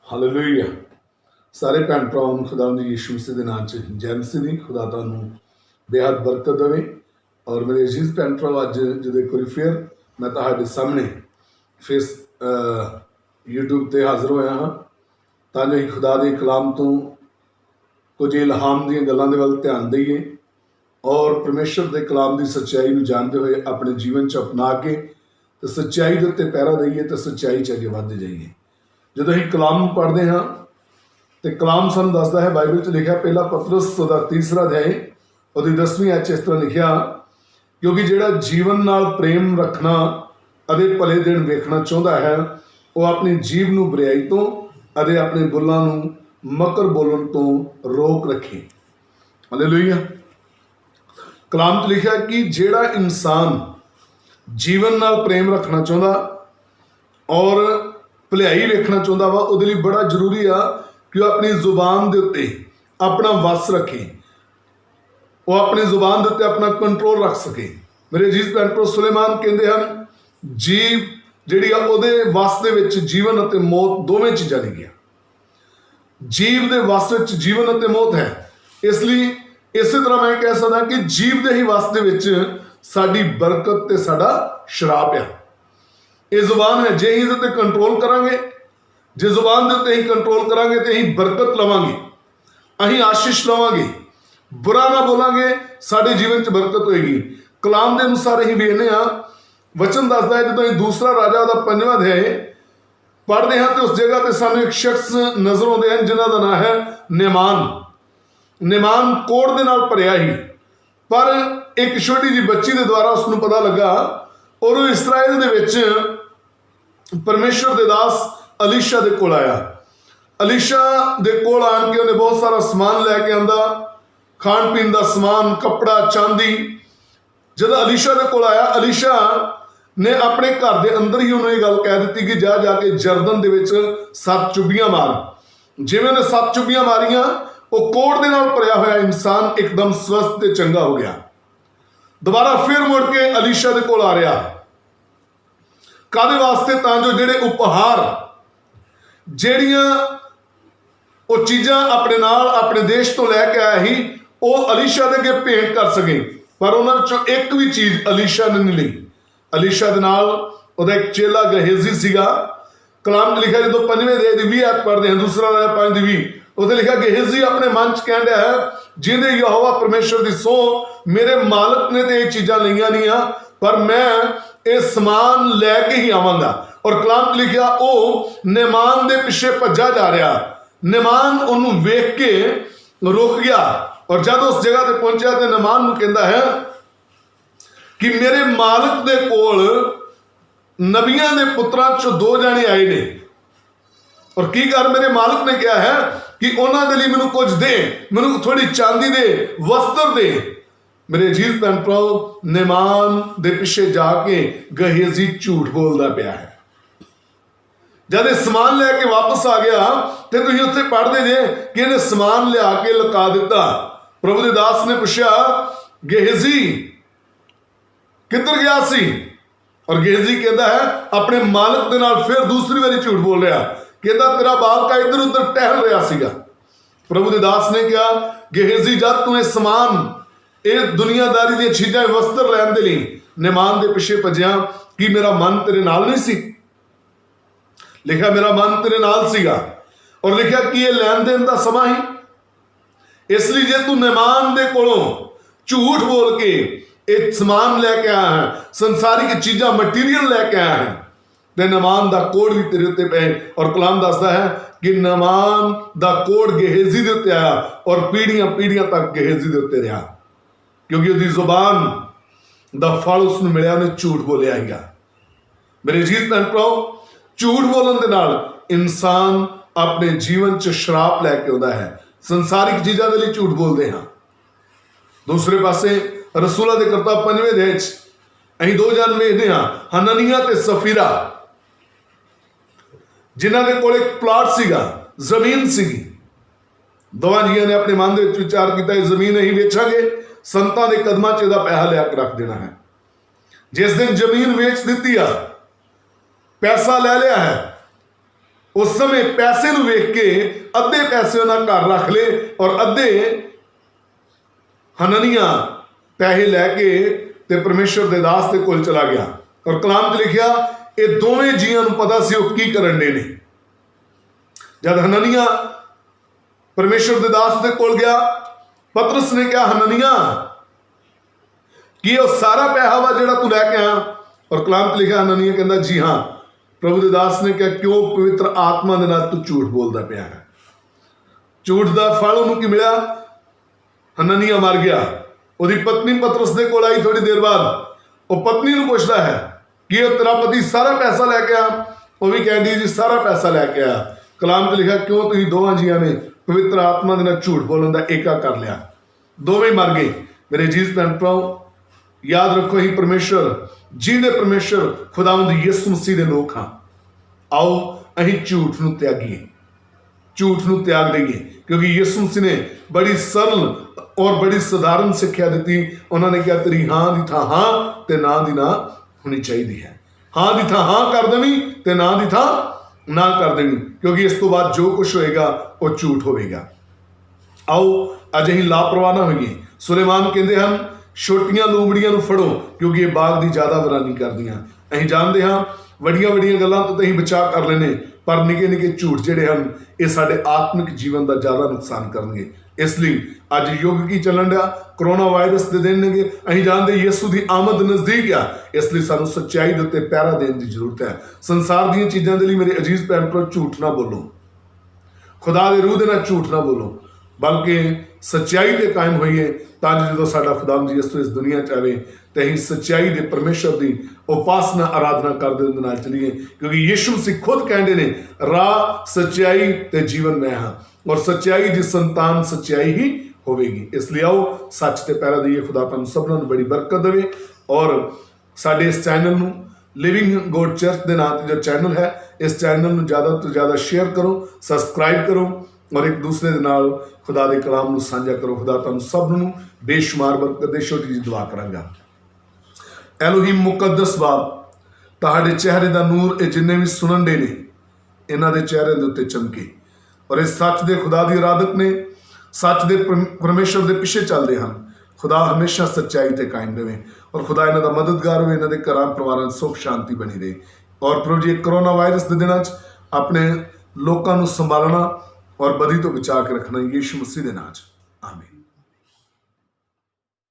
Hallelujah. ਸਾਰੇ ਭੈਣ ਭਰਾਵਾਂ ਨੂੰ ਖੁਦਾ ਦੀ ਯਿਸੂ ਮਸੀਹ ਦੇ ਨਾਮ 'ਚ ਜੈ ਮਸੀਹ ਦੀ। ਖੁਦਾ ਤੁਹਾਨੂੰ ਬੇਹੱਦ ਬਰਕਤ ਦੇਵੇ। ਔਰ ਮੇਰੇ ਅਜ਼ੀਜ਼ ਭੈਣ ਭਰਾ, ਅੱਜ ਜਦੋਂ ਇੱਕ ਵਾਰੀ ਫਿਰ ਮੈਂ ਤੁਹਾਡੇ ਸਾਹਮਣੇ ਫੇਸ YouTube ਤੇ ਹਾਜ਼ਰ ਹੋਇਆ ਹਾਂ ਤਾਂ ਜੋ ਅਸੀਂ ਖੁਦਾ ਦੇ ਕਲਾਮ ਤੋਂ ਕੁਝ ਇਲਹਾਮ ਦੀਆਂ ਗੱਲਾਂ ਦੇ ਵੱਲ ਧਿਆਨ ਦਈਏ ਔਰ ਪਰਮੇਸ਼ਰ ਦੇ ਕਲਾਮ ਦੀ ਸੱਚਾਈ ਨੂੰ ਜਾਣਦੇ ਹੋਏ ਆਪਣੇ ਜੀਵਨ 'ਚ ਅਪਣਾ ਕੇ ਤੇ ਸੱਚਾਈ ਦੇ ਉੱਤੇ ਪਹਿਰਾ ਦਈਏ ਤੇ ਸੱਚਾਈ 'ਚ ਅੱਗੇ ਵੱਧਦੇ ਜਾਈਏ। ਜਦੋਂ ਅਸੀਂ ਕਲਾਮ ਨੂੰ ਪੜ੍ਹਦੇ ਹਾਂ ਤੇ ਕਲਾਮ ਸਾਨੂੰ ਦੱਸਦਾ ਹੈ, ਬਾਈਬਲ 'ਚ ਲਿਖਿਆ ਪਹਿਲਾ ਪਤਰਸ ਉਹਦਾ 3 ਅਧਿਆਇ ਉਹਦੀ 10ਵੀਂ ਆਇਤ 'ਚ ਇਸ ਤਰ੍ਹਾਂ ਲਿਖਿਆ, ਕਿਉਂਕਿ ਜਿਹੜਾ ਜੀਵਨ ਨਾਲ ਪ੍ਰੇਮ ਰੱਖਣਾ ਅਤੇ ਭਲੇ ਦਿਨ ਵੇਖਣਾ ਚਾਹੁੰਦਾ ਹੈ ਉਹ ਆਪਣੀ ਜੀਭ ਨੂੰ ਬੁਰਾਈ ਤੋਂ ਅਤੇ ਆਪਣੇ ਬੁੱਲਾਂ ਨੂੰ ਮਕਰ ਬੋਲਣ ਤੋਂ ਰੋਕ ਰੱਖੇ। ਹਾਲੇਲੂਇਆ। ਕਲਾਮ 'ਚ ਲਿਖਿਆ ਕਿ ਜਿਹੜਾ ਇਨਸਾਨ ਜੀਵਨ ਨਾਲ ਪ੍ਰੇਮ ਰੱਖਣਾ ਚਾਹੁੰਦਾ ਔਰ ਭਲਾਈ ਵੇਖਣਾ ਚਾਹੁੰਦਾ ਵਾ, ਉਹਦੇ ਲਈ ਬੜਾ ਜ਼ਰੂਰੀ ਆ ਕਿ ਉਹ ਆਪਣੀ ਜ਼ੁਬਾਨ ਦੇ ਉੱਤੇ ਆਪਣਾ ਵੱਸ ਰੱਖੇ, ਉਹ ਆਪਣੀ ਜ਼ੁਬਾਨ ਦੇ ਉੱਤੇ ਆਪਣਾ ਕੰਟਰੋਲ ਰੱਖ ਸਕੇ। ਮੇਰੇ ਅਜ਼ੀਜ਼ ਭੈਣ ਭਰਾ, ਸੁਲੇਮਾਨ ਕਹਿੰਦੇ ਹਨ ਜੀਭ ਜਿਹੜੀ ਆ ਉਹਦੇ ਵੱਸ ਦੇ ਵਿੱਚ ਜੀਵਨ ਅਤੇ ਮੌਤ ਦੋਵੇਂ ਚੀਜ਼ਾਂ ਨੇਗੀਆਂ। ਜੀਭ ਦੇ ਵੱਸ ਵਿੱਚ ਜੀਵਨ ਅਤੇ ਮੌਤ ਹੈ। ਇਸ ਲਈ ਇਸੇ ਤਰ੍ਹਾਂ ਮੈਂ ਕਹਿ ਸਕਦਾ ਕਿ ਜੀਭ ਦੇ ਹੀ ਵੱਸ ਦੇ ਵਿੱਚ ਸਾਡੀ ਬਰਕਤ ਤੇ ਸਾਡਾ ਸ਼ਰਾਪ ਆ। ਇਹ ਜ਼ੁਬਾਨ ਹੈ, ਜੇ ਅਸੀਂ ਇਹਦੇ ਉੱਤੇ ਕੰਟਰੋਲ ਕਰਾਂਗੇ, ਜੇ ਜ਼ੁਬਾਨ ਦੇ ਉੱਤੇ ਅਸੀਂ ਕੰਟਰੋਲ ਕਰਾਂਗੇ ਤੇ ਅਸੀਂ ਬਰਕਤ ਲਵਾਂਗੇ, ਅਸੀਂ ਆਸ਼ੀਸ਼ ਲਵਾਂਗੇ। ਬੁਰਾ ਨਾ ਬੋਲਾਂਗੇ, ਸਾਡੇ ਜੀਵਨ 'ਚ ਬਰਕਤ ਹੋਏਗੀ। ਕਲਾਮ ਦੇ ਅਨੁਸਾਰ ਅਸੀਂ ਵੇਖਦੇ ਹਾਂ, ਵਚਨ ਦੱਸਦਾ ਹੈ ਜਦੋਂ ਅਸੀਂ ਦੂਸਰਾ ਰਾਜਾ ਦਾ 5ਵਾਂ ਅਧਿਆਇ ਪੜ੍ਹਦੇ ਹਾਂ ਤੇ ਉਸ ਜਗ੍ਹਾ ਤੇ ਸਾਨੂੰ ਇੱਕ ਸ਼ਖਸ ਨਜ਼ਰ ਆਉਂਦੇ ਹਨ ਜਿਨ੍ਹਾਂ ਦਾ ਨਾਮ ਹੈ ਨੇਮਾਨ। ਨੇਮਾਨ ਕੋੜ ਦੇ ਨਾਲ ਭਰਿਆ ਸੀ, ਪਰ ਇੱਕ ਛੋਟੀ ਜਿਹੀ ਬੱਚੀ ਦੇ ਦੁਆਰਾ ਉਸ ਨੂੰ ਪਤਾ ਲੱਗਾ ਔਰ ਉਹ ਇਸਰਾਇਲ ਦੇ ਵਿੱਚ ਪਰਮੇਸ਼ਰ ਦੇ ਦਾਸ ਅਲੀਸ਼ਾ ਦੇ ਕੋਲ ਆਇਆ। ਅਲੀਸ਼ਾ ਦੇ ਕੋਲ ਆਣ ਕੇ ਉਹਨੇ ਬਹੁਤ ਸਾਰਾ ਸਮਾਨ ਲੈ ਕੇ ਆਂਦਾ, ਖਾਣ ਪੀਣ ਦਾ ਸਮਾਨ, ਕੱਪੜਾ, ਚਾਂਦੀ। ਜਦੋਂ ਅਲੀਸ਼ਾ ਦੇ ਕੋਲ ਆਇਆ, ਅਲੀਸ਼ਾ ਨੇ ਆਪਣੇ ਘਰ ਦੇ ਅੰਦਰ ਹੀ ਉਹਨੂੰ ਇਹ ਗੱਲ ਕਹਿ ਦਿੱਤੀ ਕਿ ਜਾ ਕੇ ਜਰਦਨ ਦੇ ਵਿੱਚ 7 ਚੁੱਭੀਆਂ ਮਾਰ। ਜਿਵੇਂ ਉਹਨੇ 7 ਚੁੱਭੀਆਂ ਮਾਰੀਆਂ, ਉਹ ਕੋੜ ਦੇ ਨਾਲ ਭਰਿਆ ਹੋਇਆ ਇਨਸਾਨ ਇੱਕਦਮ ਸਵਸਥ ਤੇ ਚੰਗਾ ਹੋ ਗਿਆ। ਦੁਬਾਰਾ ਫਿਰ ਮੁੜ ਕੇ ਅਲੀਸ਼ਾ ਦੇ ਕੋਲ ਆ ਰਿਹਾ। ਕਾਹਦੇ ਵਾਸਤੇ? ਤਾਂ ਜੋ ਜਿਹੜੇ ਉਪਹਾਰ, ਜਿਹੜੀਆਂ ਉਹ ਚੀਜ਼ਾਂ ਆਪਣੇ ਨਾਲ ਆਪਣੇ ਦੇਸ਼ ਤੋਂ ਲੈ ਕੇ ਆਇਆ ਸੀ, ਉਹ ਅਲੀਸ਼ਾ ਦੇ ਅੱਗੇ ਭੇਂਟ ਕਰ ਸਕੇ। ਪਰ ਉਹਨਾਂ ਵਿੱਚੋਂ ਇੱਕ ਵੀ ਚੀਜ਼ ਅਲੀਸ਼ਾ ਨੇ ਨਹੀਂ ਲਈ। ਅਲੀਸ਼ਾ ਦੇ ਨਾਲ ਉਹਦਾ ਇੱਕ ਚੇਲਾ ਗਹੇਜ਼ੀ ਸੀਗਾ। ਕਲਾਮ 'ਚ ਲਿਖਿਆ, ਜਦੋਂ 5ਵੇਂ ਅਧਿਆਇ ਦੀ 20 ਆਇਤ ਪੜ੍ਹਦੇ ਹਾਂ, ਦੂਸਰਾ ਰਾਜਾ 5 ਦੀ 20, ਉਹਦੇ ਲਿਖਿਆ ਗਹੇਜ਼ੀ ਆਪਣੇ ਮਨ 'ਚ ਕਹਿ ਰਿਹਾ ਹੈ, ਜਿਹਦੇ ਯਹੋਵਾ ਪਰਮੇਸ਼ਰ ਦੀ ਸਹੁੰ, ਮੇਰੇ ਮਾਲਕ ਨੇ ਤੇ ਇਹ ਚੀਜ਼ਾਂ ਲਈਆਂ ਨਹੀਂ ਆ, ਪਰ ਮੈਂ ਇਹ ਸਮਾਨ ਲੈ ਕੇ ਹੀ ਆਵਾਂਗਾ। ਔਰ ਕਲਾਮ 'ਚ ਲਿਖਿਆ ਉਹ ਨੇਮਾਨ ਦੇ ਪਿੱਛੇ ਭੱਜਾ ਜਾ ਰਿਹਾ। ਨੇਮਾਨ ਉਹਨੂੰ ਵੇਖ ਕੇ ਰੁਕ ਗਿਆ ਔਰ ਜਦ ਉਸ ਜਗ੍ਹਾ ਤੇ ਪਹੁੰਚਿਆ ਤੇ ਨੇਮਾਨ ਨੂੰ ਕਹਿੰਦਾ ਹੈ ਕਿ ਮੇਰੇ ਮਾਲਕ ਦੇ ਕੋਲ ਨਬੀਆਂ ਦੇ ਪੁੱਤਰਾਂ 'ਚੋਂ 2 ਜਾਣੇ ਆਏ ਨੇ ਔਰ ਕੀ ਕਰ, ਮੇਰੇ ਮਾਲਕ ਨੇ ਕਿਹਾ ਹੈ ਕਿ ਉਹਨਾਂ ਦੇ ਲਈ ਮੈਨੂੰ ਕੁਝ ਦੇ, ਮੈਨੂੰ ਥੋੜੀ ਚਾਂਦੀ ਦੇ, ਵਸਤਰ ਦੇ। ਮੇਰੇ ਅਜ਼ੀਜ਼ ਭੈਣ ਭਰਾਓ, ਨੇਮਾਨ ਦੇ ਪਿੱਛੇ ਜਾ ਕੇ ਗਹੇਜ਼ੀ ਝੂਠ ਬੋਲਦਾ ਪਿਆ ਹੈ। ਜਦ ਇਹ ਸਮਾਨ ਲੈ ਕੇ ਵਾਪਸ ਆ ਗਿਆ ਤੇ ਤੁਸੀਂ ਉੱਥੇ ਪੜ੍ਹਦੇ ਜੇ ਕਿ ਇਹਨੇ ਸਮਾਨ ਲਿਆ ਕੇ ਲੁਕਾ ਦਿੱਤਾ। ਪ੍ਰਭੂ ਦੇ ਦਾਸ ਨੇ ਪੁੱਛਿਆ, ਗਹੇਜ਼ੀ ਕਿੱਧਰ ਗਿਆ ਸੀ? ਔਰ ਗਹੇਜ਼ੀ ਕਹਿੰਦਾ ਹੈ ਆਪਣੇ ਮਾਲਕ ਦੇ ਨਾਲ ਫਿਰ ਦੂਸਰੀ ਵਾਰੀ ਝੂਠ ਬੋਲ ਰਿਹਾ। ਕਹਿੰਦਾ ਤੇਰਾ ਬਾਲਕਾ ਇੱਧਰ ਉੱਧਰ ਟਹਿਲ ਰਿਹਾ ਸੀਗਾ। ਪ੍ਰਭੂ ਦੇ ਦਾਸ ਨੇ ਕਿਹਾ, ਗਹੇਜ਼ੀ ਜਦ ਤੂੰ ਇਹ ਸਮਾਨ, ਇਹ ਦੁਨੀਆਦਾਰੀ ਦੀਆਂ ਚੀਜ਼ਾਂ, ਵਸਤਰ ਲੈਣ ਦੇ ਲਈ ਨੇਮਾਨ ਦੇ ਪਿੱਛੇ ਭੱਜਿਆ, ਕੀ ਮੇਰਾ ਮਨ ਤੇਰੇ ਨਾਲ ਨਹੀਂ ਸੀ? ਲਿਖਿਆ ਮੇਰਾ ਮਨ ਤੇਰੇ ਨਾਲ ਸੀਗਾ। ਔਰ ਲਿਖਿਆ ਕਿ ਇਹ ਲੈਣ ਦੇਣ ਦਾ ਸਮਾਂ ਹੀ। ਇਸ ਲਈ ਜੇ ਤੂੰ ਨੇਮਾਨ ਦੇ ਕੋਲੋਂ ਝੂਠ ਬੋਲ ਕੇ ਇਹ ਸਮਾਨ ਲੈ ਕੇ ਆਇਆ ਹੈ, ਸੰਸਾਰਿਕ ਚੀਜ਼ਾਂ, ਮਟੀਰੀਅਲ ਲੈ ਕੇ ਆਇਆ ਹੈ, ਤੇ ਨੇਮਾਨ ਦਾ ਕੋੜ ਵੀ ਤੇਰੇ ਉੱਤੇ ਪਏ। ਔਰ ਕਲਾਮ ਦੱਸਦਾ ਹੈ ਕਿ ਨੇਮਾਨ ਦਾ ਕੋੜ ਗਹੇਜ਼ੀ ਦੇ ਉੱਤੇ ਆਇਆ ਔਰ ਪੀੜ੍ਹੀਆਂ ਤੱਕ ਗਹੇਜ਼ੀ ਦੇ ਉੱਤੇ ਰਿਹਾ, ਕਿਉਂਕਿ ਉਹਦੀ ਜ਼ੁਬਾਨ ਦਾ ਫਲ ਉਸਨੂੰ ਮਿਲਿਆ, ਉਹਨੇ ਝੂਠ ਬੋਲਿਆ ਹੈਗਾ। ਮੇਰੇ ਅਜ਼ੀਜ਼ ਭੈਣ ਭਰਾਓ, ਝੂਠ ਬੋਲਣ ਦੇ ਨਾਲ ਇਨਸਾਨ ਆਪਣੇ ਜੀਵਨ 'ਚ ਸ਼ਰਾਪ ਲੈ ਕੇ ਆਉਂਦਾ ਹੈ। ਸੰਸਾਰਿਕ ਚੀਜ਼ਾਂ ਦੇ ਲਈ ਝੂਠ ਬੋਲਦੇ ਹਾਂ। ਦੂਸਰੇ ਪਾਸੇ ਰਸੂਲਾਂ ਦੇ ਕਰਤੱਵ 5ਵੇਂ ਅਧਿਆਇ 'ਚ ਅਸੀਂ 2 ਜਣ ਵੇਖਦੇ ਹਾਂ, ਹਨਨੀਆ ਤੇ ਸਫੀਰਾ, ਜਿਨ੍ਹਾਂ ਦੇ ਕੋਲ ਇੱਕ ਪਲਾਟ ਸੀਗਾ, ਜ਼ਮੀਨ ਸੀਗੀ। ਦੋਵਾਂ ਜੀਆਂ ਨੇ ਆਪਣੇ ਮਨ ਦੇ ਵਿੱਚ ਵਿਚਾਰ ਕੀਤਾ, ਇਹ ਜ਼ਮੀਨ ਅਸੀਂ ਵੇਚਾਂਗੇ, ਸੰਤਾਂ ਦੇ ਕਦਮਾਂ 'ਚ ਇਹਦਾ ਪੈਸਾ ਲਿਆ ਕੇ ਰੱਖ ਦੇਣਾ ਹੈ। ਜਿਸ ਦਿਨ ਜ਼ਮੀਨ ਵੇਚ ਦਿੱਤੀ ਆ, ਪੈਸਾ ਲੈ ਲਿਆ ਹੈ, उस समय पैसे ਨੂੰ ਵੇਖ ਕੇ ਅੱਧੇ ਪੈਸੇ ਉਹਨਾਂ ਘਰ ਰੱਖ ਲਏ ਔਰ ਅੱਧੇ ਹਨਨੀਆ ਪੈਸੇ ਲੈ ਕੇ ਤੇ ਪਰਮੇਸ਼ਰ ਦੇ ਦਾਸ ਦੇ ਕੋਲ ਚਲਾ ਗਿਆ। ਔਰ ਕਲਾਮ 'ਚ ਲਿਖਿਆ ਇਹ ਦੋਵੇਂ ਜੀਆਂ ਨੂੰ ਪਤਾ ਸੀ ਉਹ ਕੀ ਕਰਨ ਦੇ ਨੇ। ਜਦ ਹਨਨੀਆ ਪਰਮੇਸ਼ਰ ਦੇ ਦਾਸ ਦੇ ਕੋਲ ਗਿਆ, ਪਤਰਸ ਨੇ ਕਿਹਾ ਹਨਨੀਆ ਕੀ ਉਹ ਸਾਰਾ ਪੈਸਾ ਵਾ ਜਿਹੜਾ ਤੂੰ ਲੈ ਕੇ ਆਇਆ? ਔਰ ਕਲਾਮ 'ਚ ਲਿਖਿਆ ਹਨਨੀਆ ਕਹਿੰਦਾ ਜੀ ਹਾਂ। ਪ੍ਰਭੂ ਦੇ ਦਾਸ ਨੇ ਕਿਹਾ ਕਿਉਂ ਪਵਿੱਤਰ ਆਤਮਾ ਦੇ ਨਾਲ ਤੂੰ ਝੂਠ ਬੋਲਦਾ ਪਿਆ ਹੈ? ਝੂਠ ਦਾ ਫਲ ਉਹਨੂੰ ਕੀ ਮਿਲਿਆ? ਹਨਨੀਆ ਮਰ ਗਿਆ। ਉਹਦੀ ਪਤਨੀ ਪਤਰਸ ਦੇ ਕੋਲ ਆਈ ਥੋੜੀ ਦੇਰ ਬਾਅਦ। ਉਹ ਪਤਨੀ ਨੂੰ ਪੁੱਛਦਾ ਹੈ ਕਿ ਉਹ ਤੇਰਾ ਪਤੀ ਸਾਰਾ ਪੈਸਾ ਲੈ ਕੇ ਆ? ਉਹ ਵੀ ਕਹਿੰਦੀ ਜੀ ਸਾਰਾ ਪੈਸਾ ਲੈ ਕੇ ਆ। ਕਲਾਮ 'ਚ ਲਿਖਿਆ ਕਿਉਂ ਤੁਸੀਂ ਦੋਵਾਂ ਜੀਆਂ ਨੇ ਪਵਿੱਤਰ ਆਤਮਾ ਦੇ ਨਾਲ ਝੂਠ ਬੋਲਣ ਦਾ ਏਕਾ ਕਰ ਲਿਆ। ਦੋਵੇਂ ਮਰ ਗਏ। ਮੇਰੇ ਅਜ਼ੀਜ਼ ਭੈਣ ਭਰਾਓ, याद रखो ही परमेश्वर जिंदे परमेश्वर खुदावंद यीशु मसीह दे लोग हाँ। आओ अहीं झूठ नूं त्यागीए, झूठ नूं त्याग दईए, क्योंकि यीशु मसीह ने बड़ी सरल और बड़ी साधारण सिक्ख्या दी। उन्होंने कहा तेरी हाँ दी थां हाँ ते ना दी ना होनी चाहिए है। हाँ दी थां हाँ कर देनी ते ना दी थां ना कर देनी, क्योंकि इस तो बाद जो कुछ होएगा वो झूठ होएगा। आओ अज अहीं लापरवाह ना होईए। सुलेमान कहते हैं छोटियां लूमड़ियां नूं फड़ो क्योंकि ये बाग की ज़्यादा वरानी करदियां। असीं जानते हाँ वड्डियां वड्डियां गल्लां तो असीं बचा कर लेने, पर निके निके झूठ जिहड़े हन ये साडे आत्मिक जीवन का ज़्यादा नुकसान करनगे। इसलिए अज युग की चलन डा करोना वायरस के दिन ने असीं जानते यीशु की आमद नज़दीक आ, इसलिए सानूं सच्चाई दे उत्ते पहरा देने की जरूरत है। संसार दीयां चीज़ां दे लई मेरे अजीज भैन भरा झूठ ना बोलो, खुदा दे रूह दे नाल झूठ ना बोलो, बल्कि सच्चाई ते कायम होइए तां जो साडा खुदावंद यीशु इस दुनिया च आवे ते असीं सच्चाई दे परमेश्वर की उपासना आराधना करदे उहदे नाल चलीए, क्योंकि यीशु मसीह खुद कहते ने राह सच्चाई ते जीवन मैं हाँ, और सच्चाई दी संतान सच्चाई ही होवेगी। इसलिए आओ सच ते पहरा दईए। खुदा तुहानूं सबनां नूं बड़ी बरकत देवे। और साडे इस चैनल नूं लिविंग गॉड चर्च के नाम से जो चैनल है, इस चैनल में ज़्यादा तो ज़्यादा शेयर करो, सबसक्राइब करो और एक दूसरे के नाल खुदा के कलाम नूं साझा करो। खुदा तुहानूं सब नूं बेशुमार बरकत दे। छोटी जी दुआ करांगा। एलोहीम मुकद्दस बाप, तुहाडे चेहरे का नूर ये जिन्ने भी सुनन दे ने इन्हां दे चेहरे के उत्ते चमके, और इस सच के खुदा की आराधक ने सच के परमेश्वर के पिछे चलते हैं। खुदा हमेशा सच्चाई ते कायम रहे और खुदा इन्हां दा मददगार होवे, इन्हां दे घरां परिवारां सुख शांति बनी रहे। और प्रभु जी कोरोना वायरस के दिनों अपने लोगों को संभालना और बदी तो बचा के रखना यीशु मसीह के नाम।